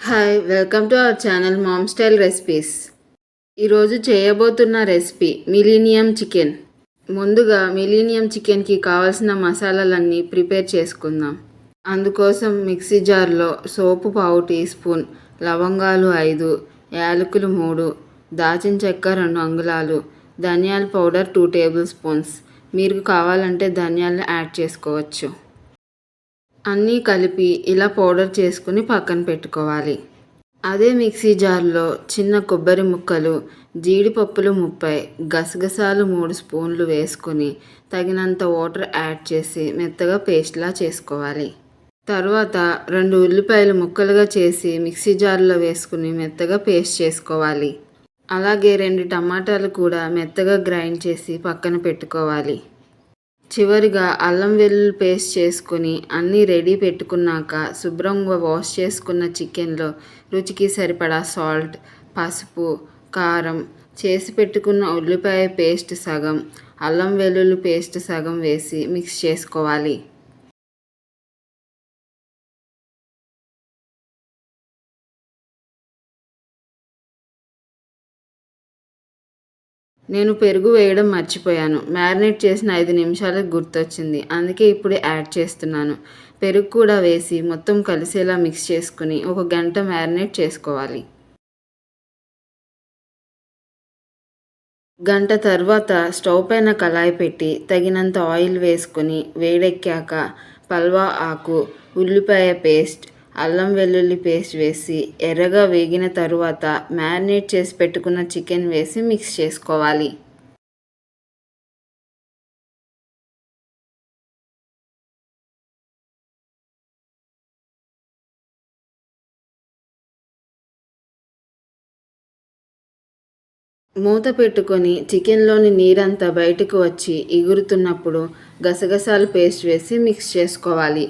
Hi welcome to our channel ma'am style recipes. ఈరోజు చేయబోతున్న recipe millennium chicken. ముందుగా millennium చికెన్కి కావాల్సిన మసాలాలన్నీ ప్రిపేర్ చేసుకుందాం. అందుకోసం మిక్సీ జార్లో సోపు పావు టీ స్పూన్, లవంగాలు 5, యాలకులు 3, దాచిన చెక్క 2 అంగుళాలు, ధనియాల పౌడర్ 2 టేబుల్ స్పూన్స్. మీరు కావాలంటే ధనియాలను యాడ్ చేసుకోవచ్చు. అన్నీ కలిపి ఇలా పౌడర్ చేసుకుని పక్కన పెట్టుకోవాలి. అదే మిక్సీ జార్లో చిన్న కొబ్బరి ముక్కలు, జీడిపప్పులు 30, గసగసాలు 3 స్పూన్లు వేసుకొని తగినంత వాటర్ యాడ్ చేసి మెత్తగా పేస్ట్లా చేసుకోవాలి. తర్వాత 2 ఉల్లిపాయలు ముక్కలుగా చేసి మిక్సీ జార్లో వేసుకుని మెత్తగా పేస్ట్ చేసుకోవాలి. అలాగే 2 టమాటాలు కూడా మెత్తగా గ్రైండ్ చేసి పక్కన పెట్టుకోవాలి. చివరిగా అల్లం వెల్లుల్లి పేస్ట్ చేసుకుని అన్నీ రెడీ పెట్టుకున్నాక శుభ్రంగా వాష్ చేసుకున్న చికెన్లో రుచికి సరిపడా సాల్ట్, పసుపు, కారం, చేసి పెట్టుకున్న ఉల్లిపాయ పేస్ట్ సగం, అల్లం వెల్లుల్లి పేస్ట్ సగం వేసి మిక్స్ చేసుకోవాలి. నేను పెరుగు వేయడం మర్చిపోయాను. మ్యారినేట్ చేసిన 5 నిమిషాలకు గుర్తొచ్చింది, అందుకే ఇప్పుడు యాడ్ చేస్తున్నాను. పెరుగు కూడా వేసి మొత్తం కలిసేలా మిక్స్ చేసుకుని 1 గంట మ్యారినేట్ చేసుకోవాలి. గంట తర్వాత స్టవ్ పైన కళాయి పెట్టి తగినంత ఆయిల్ వేసుకొని వేడెక్కాక పల్వా ఆకు, ఉల్లిపాయ పేస్ట్, అల్లం వెల్లుల్లి పేస్ట్ వేసి ఎర్రగా వేగిన తరువాత మ్యారినేట్ చేసి పెట్టుకున్న చికెన్ వేసి మిక్స్ చేసుకోవాలి. మూత పెట్టుకొని చికెన్లోని నీరంతా బయటకు వచ్చి ఎగురుతున్నప్పుడు గసగసాల పేస్ట్ వేసి మిక్స్ చేసుకోవాలి.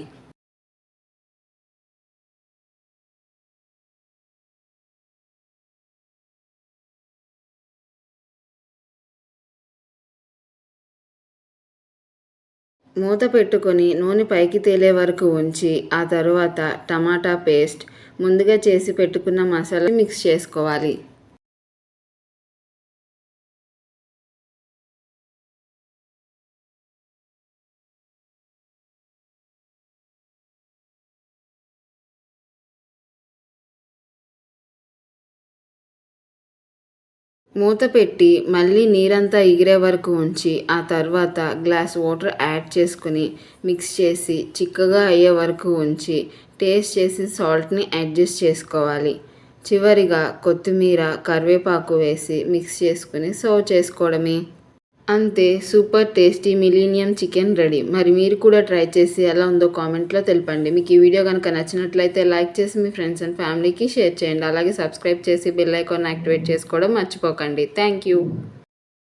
మూత పెట్టుకొని నూనె పైకి తేలే వరకు ఉంచి ఆ తరువాత టమాటా పేస్ట్, ముందుగా చేసి పెట్టుకున్న మసాలా మిక్స్ చేసుకోవాలి. మూత పెట్టి మళ్ళీ నీరంతా ఎగిరే వరకు ఉంచి ఆ తర్వాత గ్లాస్ వాటర్ యాడ్ చేసుకుని మిక్స్ చేసి చిక్కగా అయ్యే వరకు ఉంచి టేస్ట్ చేసి సాల్ట్ని అడ్జస్ట్ చేసుకోవాలి. చివరిగా కొత్తిమీర, కరివేపాకు వేసి మిక్స్ చేసుకుని సర్వ్ చేసుకోవడమే. అంతే, super tasty millennium chicken ready. మరి మీరు కూడా ట్రై చేసి ఎలా ఉందో కామెంట్లో తెలపండి. మీకు ఈ వీడియో కనుక నచ్చినట్లయితే లైక్ చేసి మీ ఫ్రెండ్స్ అండ్ ఫ్యామిలీకి షేర్ చేయండి. అలాగే సబ్స్క్రైబ్ చేసి బెల్ ఐకాన్ యాక్టివేట్ చేసుకోవడం మర్చిపోకండి. Thank you.